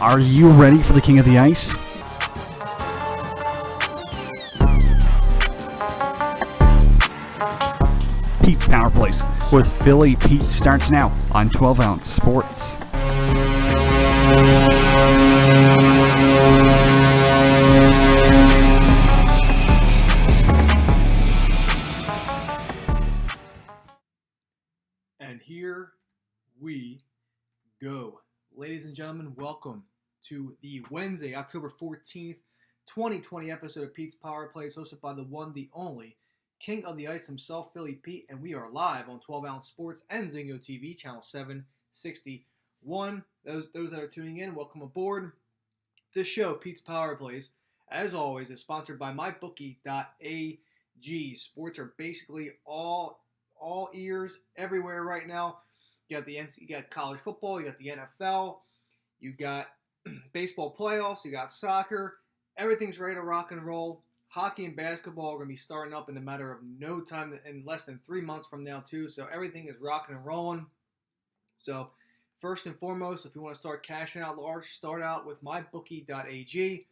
Are you ready for the King of the Ice? Pete's Power Plays with Philly Pete starts now on 12 Ounce Sports. And here we go. Ladies and gentlemen, welcome to the Wednesday, October 14th, 2020 episode of Pete's Power Plays, hosted by the one, the only, King of the Ice himself, Philly Pete, and we are live on 12 Ounce Sports and Zingo TV, channel 761. Those that are tuning in, welcome aboard. This show, Pete's Power Plays, as always, is sponsored by mybookie.ag. Sports are basically all ears everywhere right now. You got college football, you got the NFL, you got baseball playoffs, you got soccer. Everything's ready to rock and roll. Hockey and basketball are going to be starting up in a matter of no time, in less than 3 months from now too. So everything is rocking and rolling. So first and foremost, if you want to start cashing out large, start out with mybookie.ag.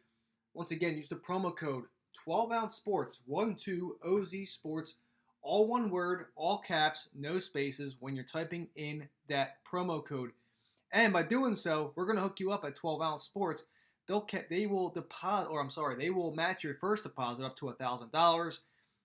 Once again, use the promo code 12ounce sports, 12OZ sports. All one word, all caps, no spaces when you're typing in that promo code. And by doing so, we're going to hook you up at 12 Ounce Sports. They will match your first deposit up to $1,000.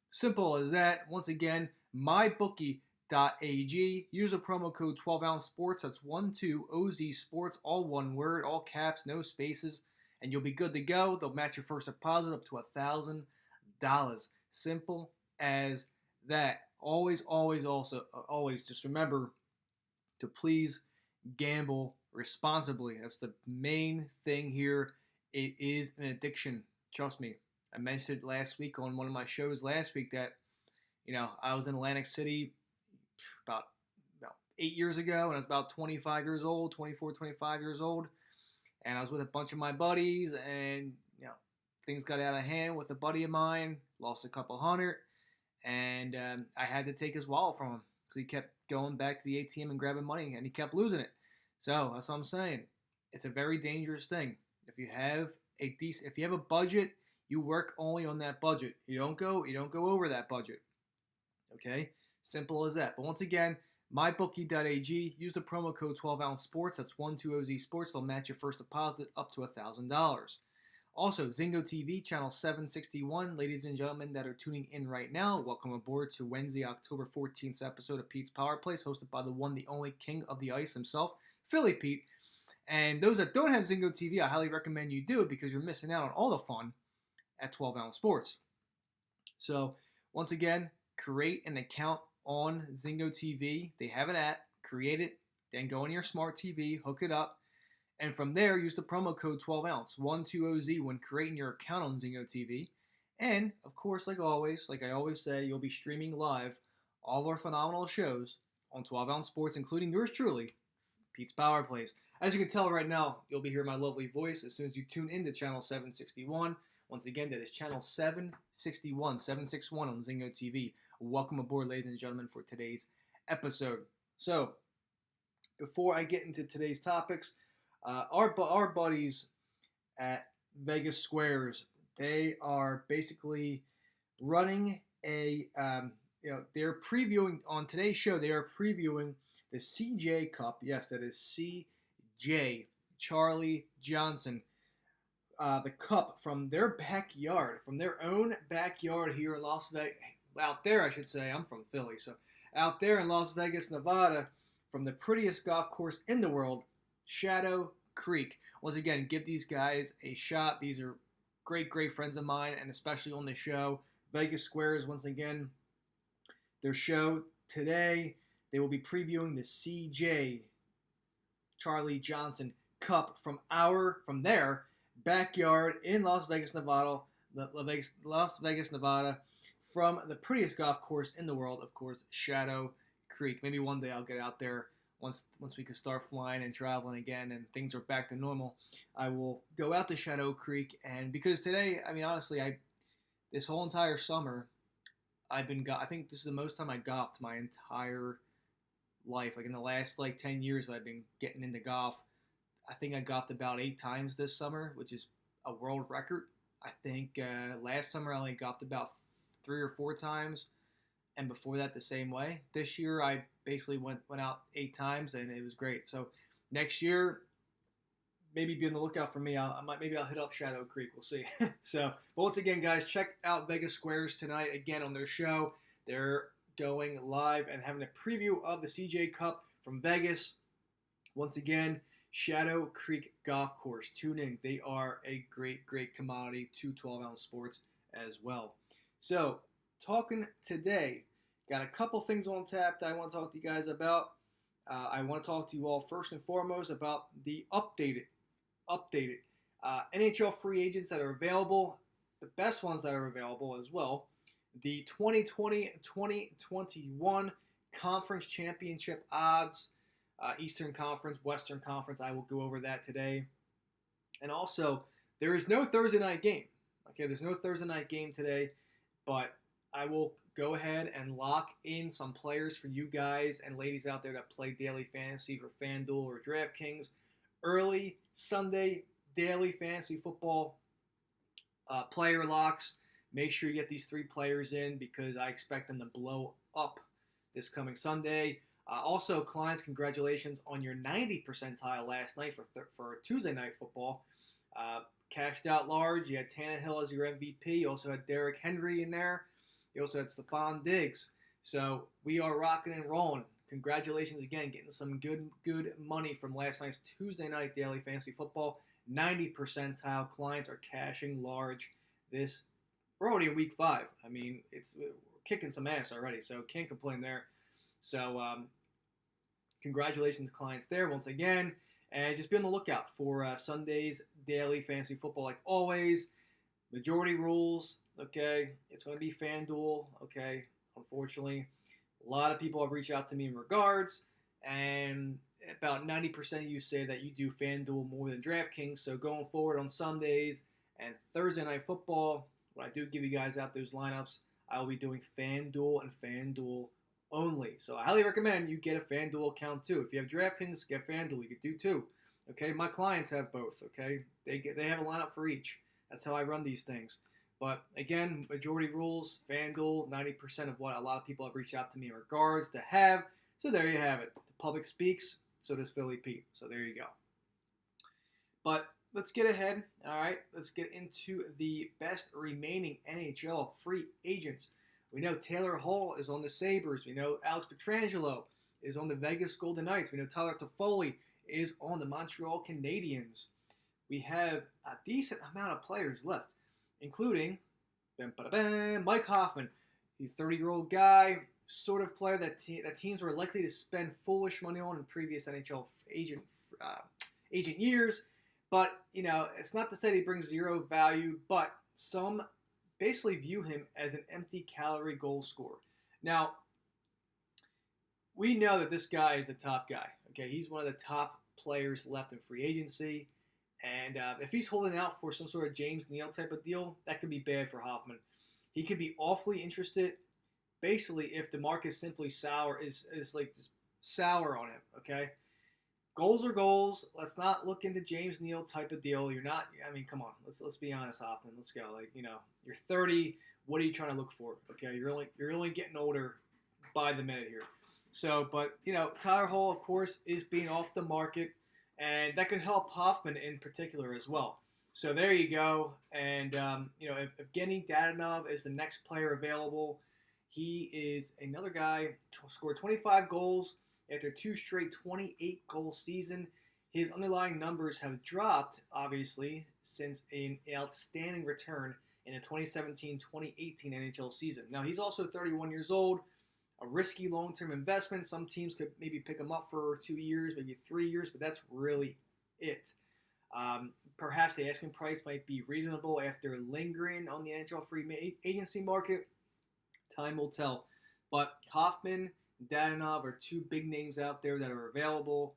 Simple as that. Once again, mybookie.ag. Use the promo code 12 Ounce Sports. That's 12OZ Sports, all one word, all caps, no spaces, and you'll be good to go. They'll match your first deposit up to $1,000. Simple as that. Always just remember to please gamble responsibly. That's the main thing here. It is an addiction. Trust me. I mentioned it last week on one of my shows last week that, I was in Atlantic City about 8 years ago, and I was about 25 years old, and I was with a bunch of my buddies, and, things got out of hand with a buddy of mine, lost a couple hundred. And I had to take his wallet from him because he kept going back to the ATM and grabbing money, and he kept losing it. So that's what I'm saying. It's a very dangerous thing. If you have a budget, you work only on that budget. You don't go over that budget. Okay, simple as that. But once again, mybookie.ag. Use the promo code 12 Ounce Sports. That's 12OZ Sports. They'll match your first deposit up to $1,000. Also, Zingo TV, channel 761. Ladies and gentlemen that are tuning in right now, welcome aboard to Wednesday, October 14th episode of Pete's Power Plays, hosted by the one, the only King of the Ice himself, Philly Pete. And those that don't have Zingo TV, I highly recommend you do it because you're missing out on all the fun at 12 Ounce Sports. So, once again, create an account on Zingo TV. They have an app. Create it. Then go on your smart TV, hook it up. And from there, use the promo code 12ounce, 12OZ, when creating your account on Zingo TV. And, of course, like I always say, you'll be streaming live all of our phenomenal shows on 12 Ounce Sports, including yours truly, Pete's Power Plays. As you can tell right now, you'll be hearing my lovely voice as soon as you tune into channel 761. Once again, that is channel 761 on Zingo TV. Welcome aboard, ladies and gentlemen, for today's episode. So, before I get into today's topics, our buddies at Vegas Squares, they are basically running they're previewing, on today's show, they are previewing the CJ Cup. Yes, that is CJ, Charlie Johnson, the Cup from their backyard, from their own backyard here in Las Vegas, out there, I should say. I'm from Philly, so out there in Las Vegas, Nevada, from the prettiest golf course in the world, Shadow Creek. Once again, give these guys a shot. These are great friends of mine, and especially on the show. Vegas Squares, once again, their show today, they will be previewing the CJ Charlie Johnson Cup from their backyard in Las Vegas, Nevada, from the prettiest golf course in the world, of course, Shadow Creek. Maybe one day I'll get out there once we can start flying and traveling again and things are back to normal. I will go out to Shadow Creek, and because today, honestly, this whole entire summer, I think this is the most time I golfed my entire life. Like in the last 10 years, I've been getting into golf. I think I golfed about 8 times this summer, which is a world record. I think last summer I only golfed about 3 or 4 times, and before that the same way. This year I basically went out 8 times, and it was great. So next year, maybe be on the lookout for me. Maybe I'll hit up Shadow Creek. We'll see. So, but once again, guys, check out Vegas Squares tonight again on their show. They're going live and having a preview of the CJ Cup from Vegas. Once again, Shadow Creek Golf Course. Tune in. They are a great, great commodity to 12-ounce sports as well. So, talking today, got a couple things on tap that I want to talk to you guys about. I want to talk to you all first and foremost about the updated NHL free agents that are available, the best ones that are available as well. The 2020-2021 Conference Championship odds, Eastern Conference, Western Conference. I will go over that today. And also, there is no Thursday night game. Okay, there's no Thursday night game today, but I will go ahead and lock in some players for you guys and ladies out there that play daily fantasy for FanDuel or DraftKings. Early Sunday daily fantasy football player locks. Make sure you get these 3 players in because I expect them to blow up this coming Sunday. Also, clients, congratulations on your 90 percentile last night for Tuesday night football. Cashed out large. You had Tannehill as your MVP. You also had Derrick Henry in there. You also had Stephon Diggs. So we are rocking and rolling. Congratulations again, getting some good money from last night's Tuesday night daily fantasy football. 90 percentile clients are cashing large this. We're already in week 5. I mean, we're kicking some ass already, so can't complain there. So congratulations to clients there once again. And just be on the lookout for Sunday's daily fantasy football like always. Majority rules, okay? It's going to be FanDuel, okay? Unfortunately, a lot of people have reached out to me in regards, and about 90% of you say that you do FanDuel more than DraftKings. So going forward on Sundays and Thursday night football, when I do give you guys out those lineups, I will be doing FanDuel and FanDuel only. So I highly recommend you get a FanDuel account too. If you have DraftKings, get FanDuel. You could do too. Okay, my clients have both. Okay, they have a lineup for each. That's how I run these things. But again, majority rules, FanDuel, 90% of what a lot of people have reached out to me in regards to have. So there you have it. The public speaks, so does Philly Pete. So there you go. But let's get ahead. All right, let's get into the best remaining NHL free agents. We know Taylor Hall is on the Sabres. We know Alex Pietrangelo is on the Vegas Golden Knights. We know Tyler Toffoli is on the Montreal Canadiens. We have a decent amount of players left, including Mike Hoffman, the 30-year-old guy, sort of player that teams were likely to spend foolish money on in previous NHL agent years. But, you know, it's not to say that he brings zero value, but some basically view him as an empty calorie goal scorer. Now, we know that this guy is a top guy. Okay, he's one of the top players left in free agency. And if he's holding out for some sort of James Neal type of deal, that could be bad for Hoffman. He could be awfully interested, basically, if the market simply is like just sour on him. Okay, goals are goals. Let's not look into James Neal type of deal. You're not. I mean, come on. Let's be honest, Hoffman. Let's go. Like, you know, you're 30. What are you trying to look for? Okay, you're only getting older by the minute here. So, but you know, Tyler Hall, of course, is being off the market. And that could help Hoffman in particular as well. So there you go. And, you know, if Evgeny Dadonov is the next player available, he is another guy who scored 25 goals after 2 straight 28-goal season. His underlying numbers have dropped, obviously, since an outstanding return in the 2017-2018 NHL season. Now, he's also 31 years old. A risky long-term investment. Some teams could maybe pick him up for 2 years, maybe 3 years, but that's really it. Perhaps the asking price might be reasonable after lingering on the NHL free agency market. Time will tell. But Hoffman, Dadonov are 2 big names out there that are available.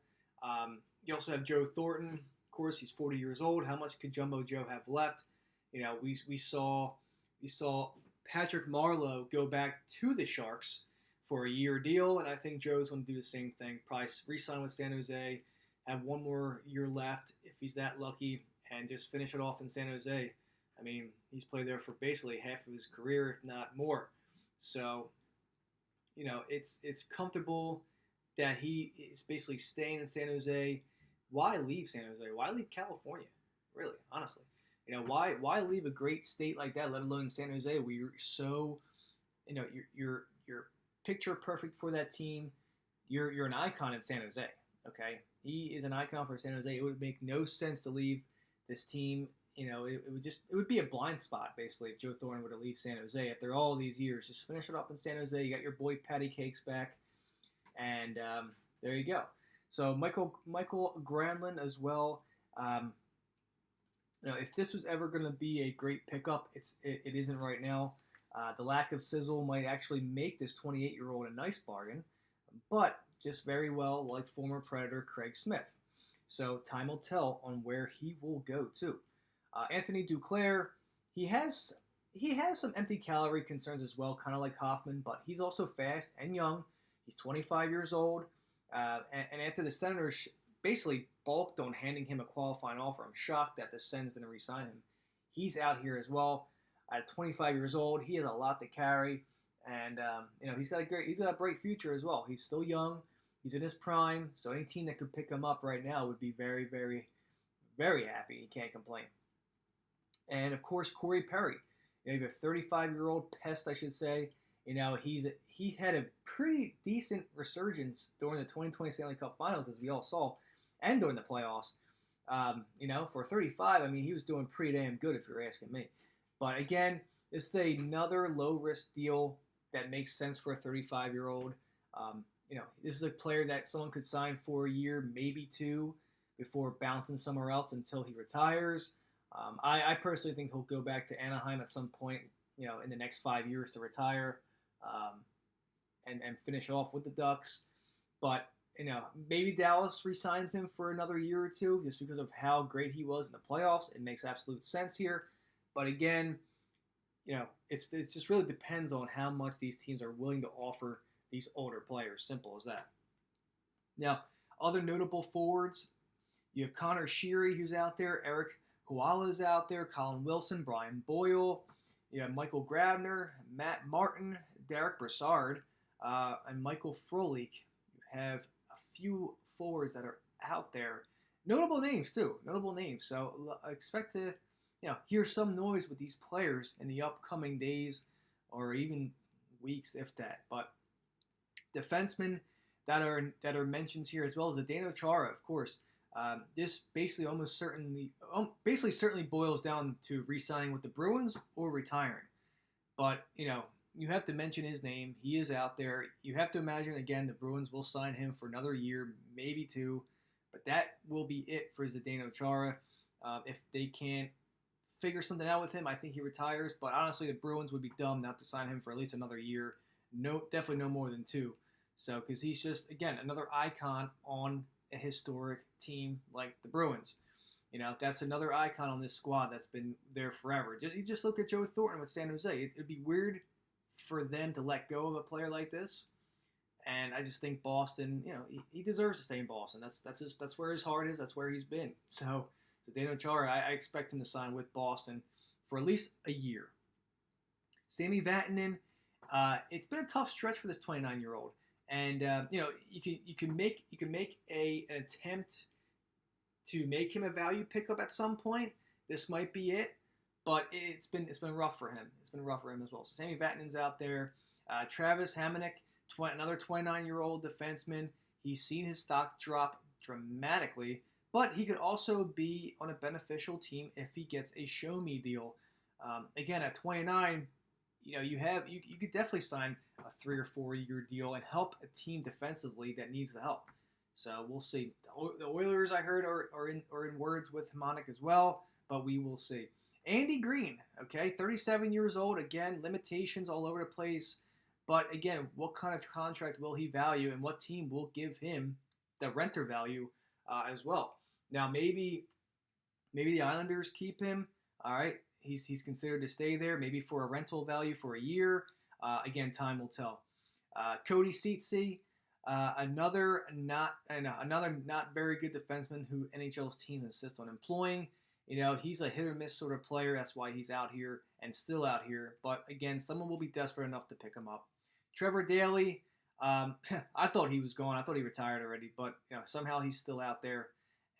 You also have Joe Thornton. Of course, he's 40 years old. How much could Jumbo Joe have left? You know, we saw Patrick Marleau go back to the Sharks for a year deal, and I think Joe's going to do the same thing. Probably re-sign with San Jose, have one more year left if he's that lucky, and just finish it off in San Jose. I mean, he's played there for basically half of his career, if not more. So, it's comfortable that he is basically staying in San Jose. Why leave San Jose? Why leave California? Really, honestly, why leave a great state like that, let alone San Jose, where you're so, you're picture perfect for that team. You're an icon in San Jose. Okay, he is an icon for San Jose. It would make no sense to leave this team. It would be a blind spot basically if Joe Thornton were to leave San Jose after all these years. Just finish it up in San Jose. You got your boy Patty Cakes back, and there you go. So Michael Granlund as well. If this was ever going to be a great pickup, it isn't right now. The lack of sizzle might actually make this 28-year-old a nice bargain, but just very well like former Predator Craig Smith. So time will tell on where he will go to. Anthony Duclair, he has some empty calorie concerns as well, kind of like Hoffman, but he's also fast and young. He's 25 years old, and after the Senators basically balked on handing him a qualifying offer, I'm shocked that the Sens didn't re-sign him. He's out here as well. At 25 years old, he has a lot to carry, and he's got a bright future as well. He's still young. He's in his prime, so any team that could pick him up right now would be very, very, very happy. He can't complain. And of course, Corey Perry, you have a 35-year-old pest, I should say. He had a pretty decent resurgence during the 2020 Stanley Cup Finals, as we all saw, and during the playoffs. For 35, I mean, he was doing pretty damn good, if you're asking me. But again, this is another low-risk deal that makes sense for a 35-year-old. This is a player that someone could sign for a year, maybe two, before bouncing somewhere else until he retires. I personally think he'll go back to Anaheim at some point, in the next 5 years to retire, and finish off with the Ducks. But, maybe Dallas re-signs him for another year or two just because of how great he was in the playoffs. It makes absolute sense here. But again, it just really depends on how much these teams are willing to offer these older players. Simple as that. Now, other notable forwards, you have Connor Sheary, who's out there. Eric Huala's out there. Colin Wilson, Brian Boyle. You have Michael Grabner, Matt Martin, Derek Brassard, and Michael Frolik. You have a few forwards that are out there. Notable names, too. Notable names. So expect to hear some noise with these players in the upcoming days or even weeks, if that. But defensemen that are mentioned here, as well as Zdeno Chara, of course. This basically certainly boils down to re-signing with the Bruins or retiring. But you have to mention his name. He is out there. You have to imagine again the Bruins will sign him for another year, maybe two. But that will be it for Zdeno Chara. If they can't figure something out with him, I think he retires. But honestly, the Bruins would be dumb not to sign him for at least another year. No, definitely no more than two. So, because he's just, again, another icon on a historic team like the Bruins. That's another icon on this squad that's been there forever. You just look at Joe Thornton with San Jose. It'd be weird for them to let go of a player like this. And I just think Boston, he deserves to stay in Boston. That's where his heart is. That's where he's been. So Zdeno Chara, I expect him to sign with Boston for at least a year. Sami Vatanen, it's been a tough stretch for this 29-year-old. And you can make an attempt to make him a value pickup at some point. This might be it, but it's been rough for him. It's been rough for him as well. So Sami Vatanen's out there. Travis Hamonic, another 29-year-old defenseman. He's seen his stock drop dramatically, but he could also be on a beneficial team if he gets a show me deal. Again, at 29. You could definitely sign a 3 or 4 year deal and help a team defensively that needs the help. So we'll see. The Oilers, I heard, are in words with Hamonic as well, but we will see. Andy Green, 37 years old. Again, limitations all over the place. But again, what kind of contract will he value, and what team will give him the renter value as well? Now, maybe the Islanders keep him. All right. He's considered to stay there, maybe for a rental value for a year. Again, time will tell. Cody Ceetsy, Another not very good defenseman who NHL's team insists on employing. He's a hit or miss sort of player. That's why he's out here and still out here. But again, someone will be desperate enough to pick him up. Trevor Daley, I thought he was gone. I thought he retired already, but somehow he's still out there,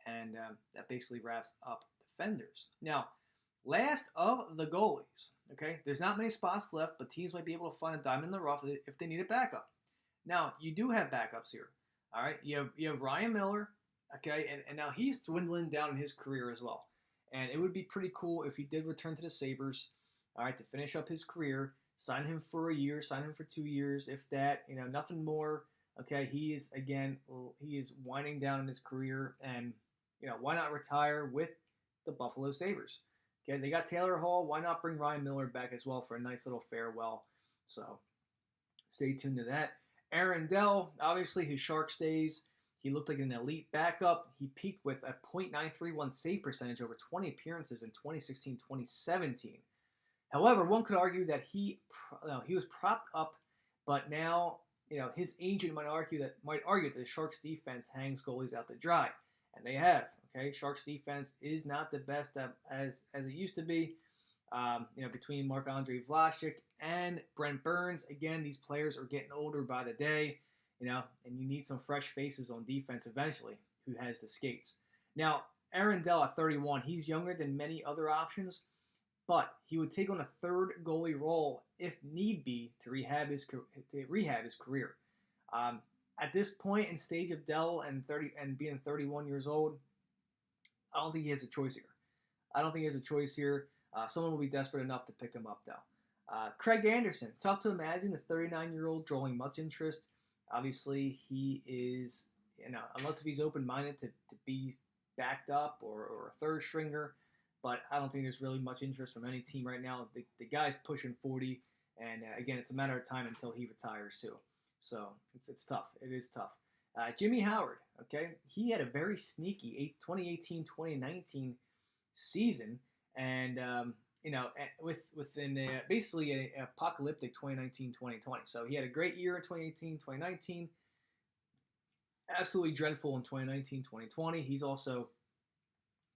and that basically wraps up defenders. Now, last of the goalies. Okay, there's not many spots left, but teams might be able to find a diamond in the rough if they need a backup. Now, you do have backups here. All right, you have Ryan Miller. Okay, and now he's dwindling down in his career as well. And it would be pretty cool if he did return to the Sabres, all right, to finish up his career. Sign him for a year, sign him for 2 years, if that, nothing more. Okay, he is winding down in his career, and, why not retire with the Buffalo Sabres? Okay, they got Taylor Hall. Why not bring Ryan Miller back as well for a nice little farewell? So stay tuned to that. Aaron Dell, obviously his Sharks days, he looked like an elite backup. He peaked with a .931 save percentage over 20 appearances in 2016-2017. However, one could argue that he was propped up, but now his agent might argue that the Sharks defense hangs goalies out to dry, and they have. Okay, Sharks defense is not the best as it used to be. Between Marc-Andre Vlasic and Brent Burns, again, these players are getting older by the day. And you need some fresh faces on defense eventually who has the skates. Now, Aaron Dell at 31, he's younger than many other options, but he would take on a third goalie role if need be to rehab his career. At this point in stage of Dell and being 31 years old, I don't think he has a choice here. Someone will be desperate enough to pick him up, though. Craig Anderson, tough to imagine the 39-year-old drawing much interest. Obviously, he is, unless if he's open-minded to be backed up or a third stringer, but I don't think there's really much interest from any team right now. The guy's pushing 40, and again, it's a matter of time until he retires too. So it's tough. It is tough. Jimmy Howard, okay, he had a very sneaky 2018-2019 season, and within basically an apocalyptic 2019-2020. So he had a great year in 2018-2019, absolutely dreadful in 2019-2020. He's also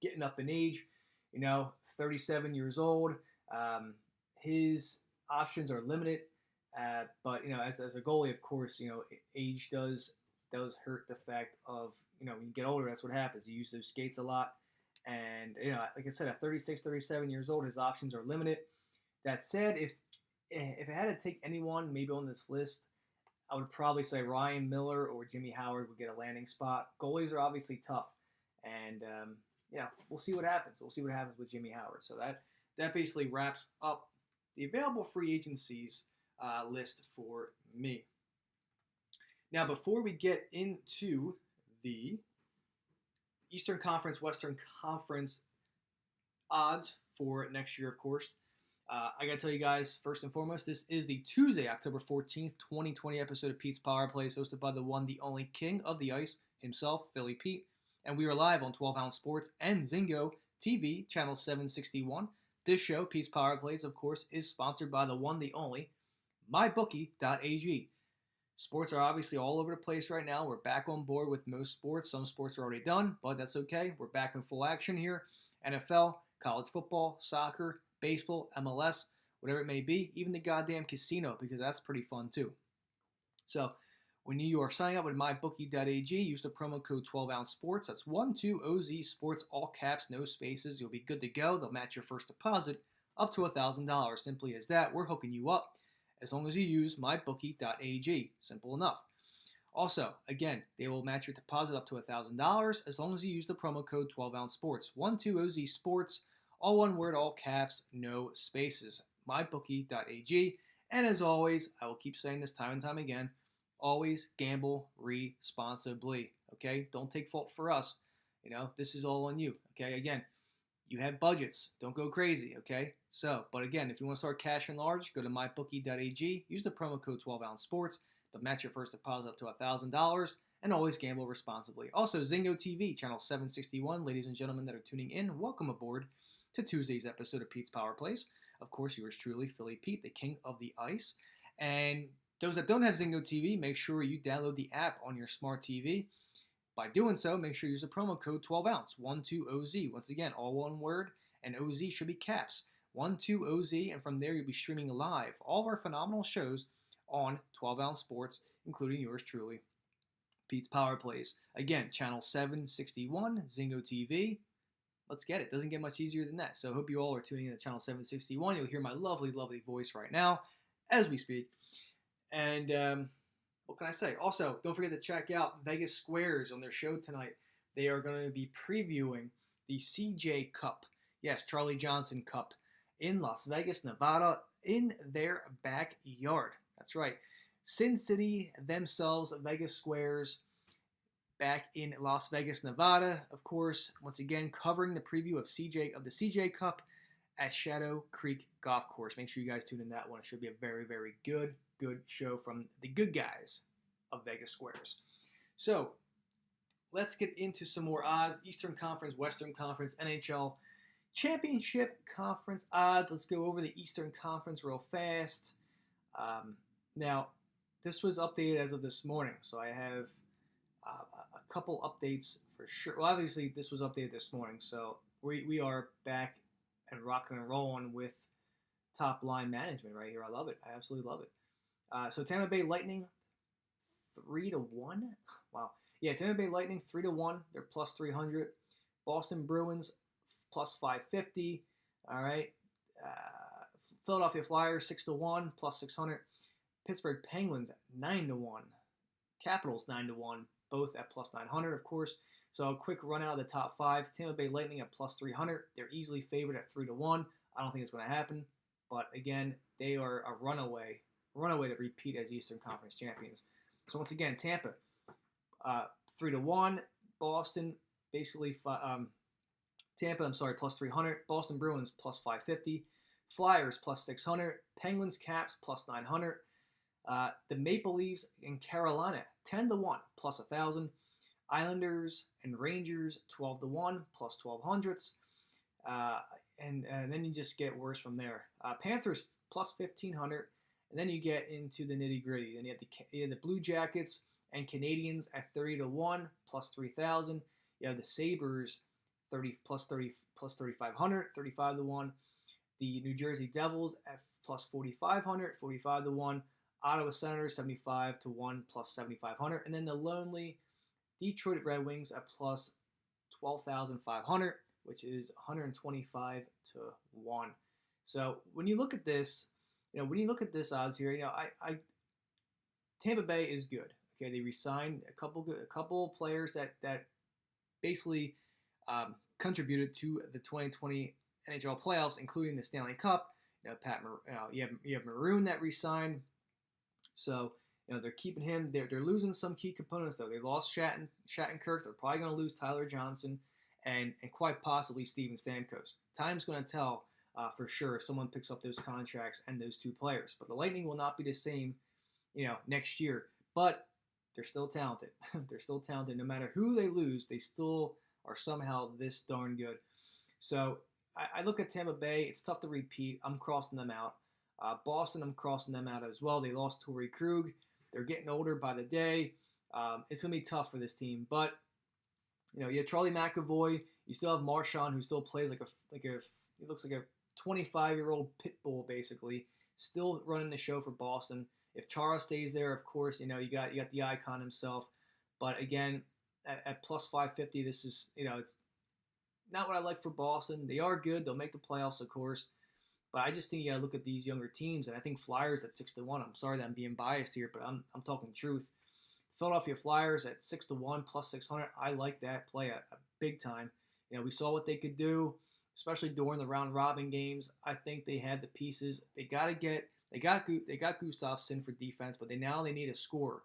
getting up in age, 37 years old. His options are limited, but as a goalie, of course, age does hurt the fact of when you get older, that's what happens. You use those skates a lot. And, like I said, at 36, 37 years old, his options are limited. That said, if I had to take anyone maybe on this list, I would probably say Ryan Miller or Jimmy Howard would get a landing spot. Goalies are obviously tough. And, we'll see what happens. We'll see what happens with Jimmy Howard. So that basically wraps up the available free agencies list for me. Now, before we get into the Eastern Conference, Western Conference odds for next year, of course. I got to tell you guys, first and foremost, this is the Tuesday, October 14th, 2020 episode of Pete's Power Plays, hosted by the one, the only king of the ice himself, Philly Pete. And we are live on 12 Ounce Sports and Zingo TV, channel 761. This show, Pete's Power Plays, of course, is sponsored by the one, the only, mybookie.ag. Sports are obviously all over the place right now. We're back on board with most sports. Some sports are already done, but that's okay. We're back in full action here. NFL, college football, soccer, baseball, MLS, whatever it may be. Even the goddamn casino, because that's pretty fun too. So when you are signing up with mybookie.ag, use the promo code 12OunceSports. That's 12OZ Sports, all caps, no spaces. You'll be good to go. They'll match your first deposit up to $1,000. Simply as that. We're hooking you up. As long as you use mybookie.ag. Simple enough. Also, again, they will match your deposit up to $1,000 as long as you use the promo code 12OunceSports. 12OZ Sports, all one word, all caps, no spaces. mybookie.ag. And as always, I will keep saying this time and time again, always gamble responsibly. Okay? Don't take fault for us. This is all on you. Okay? Again, you have budgets. Don't go crazy, okay? But again, if you want to start cashing large, go to mybookie.ag. Use the promo code 12OunceSports. They'll match your first deposit up to $1,000, and always gamble responsibly. Also, Zingo TV, channel 761. Ladies and gentlemen that are tuning in, welcome aboard to Tuesday's episode of Pete's Power Plays. Of course, yours truly, Philly Pete, the king of the ice. And Those that don't have Zingo TV, make sure you download the app on your smart TV. By doing so, make sure you use the promo code 12ounce, 12OZ. Once again, all one word, and OZ should be caps. 12OZ, and from there you'll be streaming live all of our phenomenal shows on 12-ounce sports, including yours truly, Pete's Power Plays. Again, channel 761, Zingo TV. Let's get it. Doesn't get much easier than that. So I hope you all are tuning in to channel 761. You'll hear my lovely, lovely voice right now as we speak. And what can I say? Also, don't forget to check out Vegas Squares on their show tonight. They are going to be previewing the CJ Cup. Yes, Charlie Johnson Cup in Las Vegas, Nevada, in their backyard. That's right. Sin City themselves, Vegas Squares, back in Las Vegas, Nevada. Of course, once again, covering the preview of the CJ Cup at Shadow Creek Golf Course. Make sure you guys tune in that one. It should be a very, very good show from the good guys of Vegas Squares. So let's get into some more odds. Eastern Conference, Western Conference, NHL Championship Conference odds. Let's go over the Eastern Conference real fast. Now, this was updated as of this morning, so I have a couple updates for sure. Well, obviously, this was updated this morning, so we are back and rocking and rolling with top line management right here. I love it. I absolutely love it. So Tampa Bay Lightning 3-1. Wow. Yeah, Tampa Bay Lightning 3-1. They're plus 300. Boston Bruins plus 550. All right. Philadelphia Flyers 6-1 plus 600. Pittsburgh Penguins 9-1. Capitals 9-1. Both at plus 900, of course. So a quick run out of the top five. Tampa Bay Lightning at plus 300. They're easily favored at 3-1. I don't think it's going to happen. But again, they are a runaway to repeat as Eastern Conference champions. So once again, Tampa 3-1. Boston basically Tampa, plus 300. Boston Bruins plus 550. Flyers plus 600. Penguins Caps plus 900. The Maple Leafs in Carolina 10-1 plus 1,000. Islanders and Rangers 12-1 plus 1,200s. And then you just get worse from there. Panthers plus 1,500. And then you get into the nitty gritty. Then you have the Blue Jackets and Canadians at 30-1 plus 3,000. You have the Sabres plus 3,500, 35-1. The New Jersey Devils at plus 4,500, 45-1. Ottawa Senators 75-1 plus 7,500. And then the lonely Detroit Red Wings at plus 12,500, which is 125-1. So when you look at this, odds here, Tampa Bay is good. Okay, they re-signed a couple players that basically contributed to the 2020 NHL playoffs, including the Stanley Cup. You have Maroon that re-signed. So they're keeping him. They're losing some key components though. They lost Shattenkirk. They're probably going to lose Tyler Johnson and quite possibly Steven Stamkos. Time's going to tell for sure if someone picks up those contracts and those two players. But the Lightning will not be the same, next year. But they're still talented. They're still talented. No matter who they lose, they still are somehow this darn good. So I look at Tampa Bay. It's tough to repeat. I'm crossing them out. Boston, I'm crossing them out as well. They lost Torrey Krug. They're getting older by the day. It's going to be tough for this team. But, you have Charlie McAvoy. You still have Marchand, who still plays he looks like a 25-year-old pit bull, basically, still running the show for Boston. If Chara stays there, of course, you got the icon himself. But again, at plus 550, this is, it's not what I like for Boston. They are good. They'll make the playoffs, of course. But I just think you got to look at these younger teams, and I think Flyers at 6-1. I'm sorry that I'm being biased here, but I'm talking truth. Philadelphia Flyers at 6-1 plus 600. I like that play a big time. We saw what they could do, especially during the round robin games. I think they had the pieces. They got Gustafsson for defense, but they need a scorer.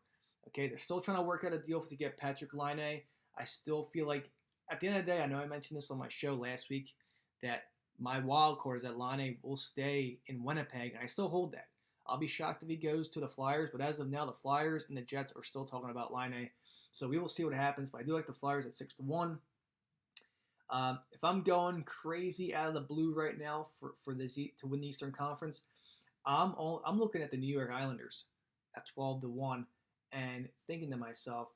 Okay, they're still trying to work out a deal to get Patrick Laine. I still feel like at the end of the day, I know I mentioned this on my show last week that my wild card is that Laine will stay in Winnipeg, and I still hold that. I'll be shocked if he goes to the Flyers, but as of now, the Flyers and the Jets are still talking about Laine. So we will see what happens, but I do like the Flyers at 6-1. If I'm going crazy out of the blue right now to win the Eastern Conference, I'm looking at the New York Islanders at 12-1 and thinking to myself,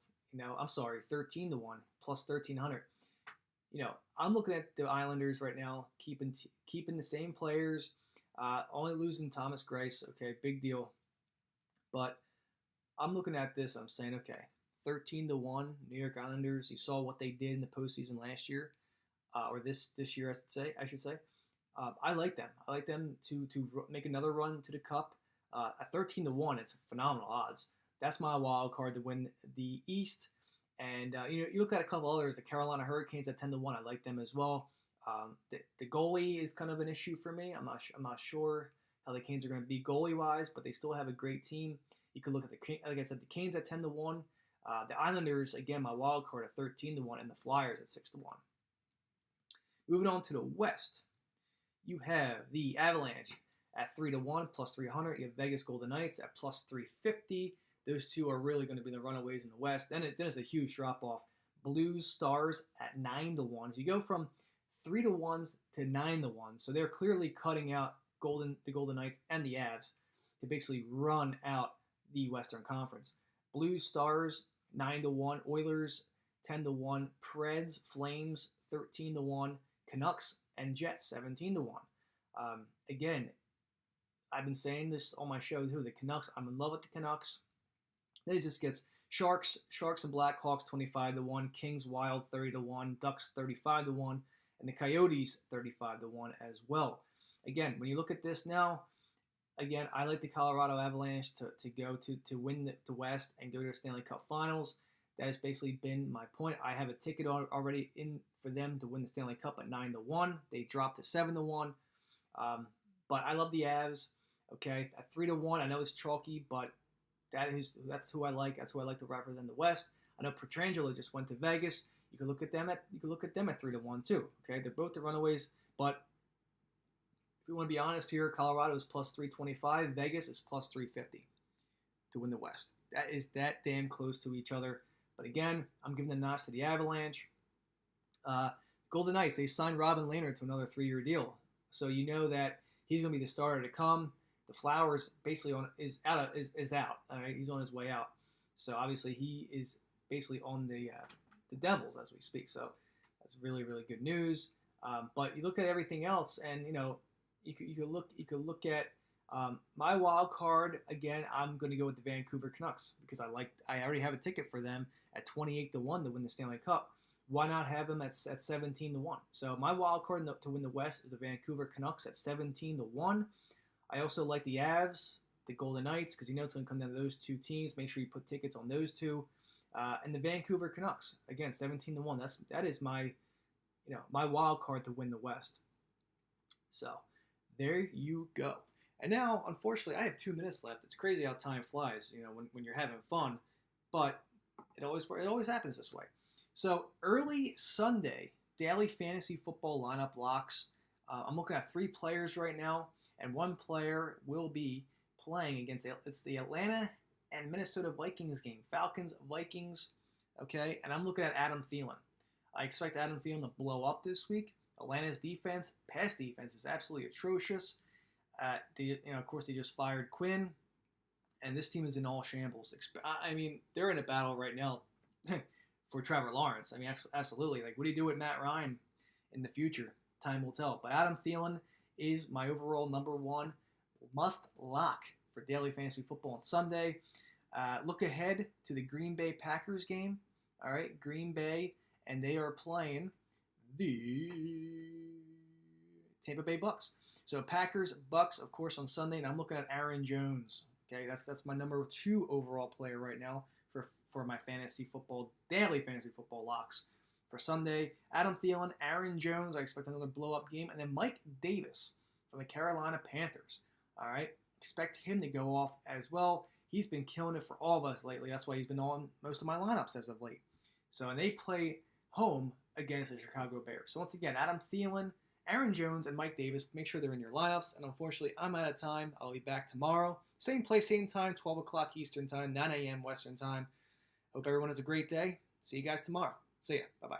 I'm sorry, 13-1 plus 1,300. I'm looking at the Islanders right now, keeping the same players, only losing Thomas Greiss. Okay, big deal. But I'm looking at this. I'm saying, okay, 13-1 New York Islanders. You saw what they did in the postseason last year, or this year, I should say. I like them. I like them to make another run to the Cup. At 13-1, it's phenomenal odds. That's my wild card to win the East. And you look at a couple others, the Carolina Hurricanes at 10-1. I like them as well. The goalie is kind of an issue for me. I'm not sure how the Canes are going to be goalie wise, but they still have a great team. You could look at like I said, the Canes at 10-1. The Islanders, again, my wild card at 13-1, and the Flyers at 6-1. Moving on to the West, you have the Avalanche at 3-1 plus 300. You have Vegas Golden Knights at plus 350. Those two are really going to be the runaways in the West. Then it's a huge drop off. Blues Stars at 9-1. You go from 3-1s to 9-1. So they're clearly cutting out the Golden Knights and the Avs to basically run out the Western Conference. Blues Stars 9-1. Oilers 10-1. Preds Flames 13-1. Canucks and Jets 17-1. Again, I've been saying this on my show too. The Canucks, I'm in love with the Canucks. Then it just gets Sharks and Blackhawks 25-1, Kings Wild 30-1, Ducks 35-1, and the Coyotes 35-1 as well. Again, when you look at this now, again, I like the Colorado Avalanche to go to win the West and go to the Stanley Cup Finals. That has basically been my point. I have a ticket already in for them to win the Stanley Cup at 9-1. They dropped to 7-1. But I love the Avs. Okay, at 3-1, I know it's chalky, but that's who I like. That's who I like to represent the West. I know Pietrangelo just went to Vegas. You can look at them at 3-1 too. Okay, they're both the runaways. But if we want to be honest here, Colorado is plus 325. Vegas is plus 350 to win the West. That is that damn close to each other. But again, I'm giving the nod to the Avalanche. Golden Knights, they signed Robin Lehner to another 3-year deal. So you know that he's going to be the starter to come. The Flowers basically is out. All right, he's on his way out. So obviously he is basically on the Devils as we speak. So that's really, really good news. But you look at everything else, and you could look at my wild card. Again, I'm going to go with the Vancouver Canucks because I already have a ticket for them at 28-1 to win the Stanley Cup. Why not have them at 17-1? So my wild card to win the West is the Vancouver Canucks at 17-1. I also like the Avs, the Golden Knights, because it's going to come down to those two teams. Make sure you put tickets on those two. And the Vancouver Canucks, again, 17-1. That is my wild card to win the West. So there you go. And now, unfortunately, I have 2 minutes left. It's crazy how time flies, when you're having fun. But it always happens this way. So early Sunday, daily fantasy football lineup locks. I'm looking at 3 players right now. And 1 player will be playing against the Atlanta and Minnesota Vikings game. Falcons, Vikings, okay? And I'm looking at Adam Thielen. I expect Adam Thielen to blow up this week. Atlanta's pass defense is absolutely atrocious. Of course, they just fired Quinn. And this team is in all shambles. I mean, they're in a battle right now for Trevor Lawrence. I mean, absolutely. Like, what do you do with Matt Ryan in the future? Time will tell. But Adam Thielen is my overall number 1 must lock for daily fantasy football on Sunday. Look ahead to the Green Bay Packers game. All right, Green Bay, and they are playing the Tampa Bay Bucks. So Packers, Bucks, of course, on Sunday, and I'm looking at Aaron Jones. Okay, that's my number 2 overall player right now for my daily fantasy football locks. For Sunday, Adam Thielen, Aaron Jones, I expect another blow-up game. And then Mike Davis from the Carolina Panthers. All right, expect him to go off as well. He's been killing it for all of us lately. That's why he's been on most of my lineups as of late. So, and they play home against the Chicago Bears. So once again, Adam Thielen, Aaron Jones, and Mike Davis, make sure they're in your lineups. And unfortunately, I'm out of time. I'll be back tomorrow. Same place, same time, 12 o'clock Eastern time, 9 a.m. Western time. Hope everyone has a great day. See you guys tomorrow. See ya. Bye-bye.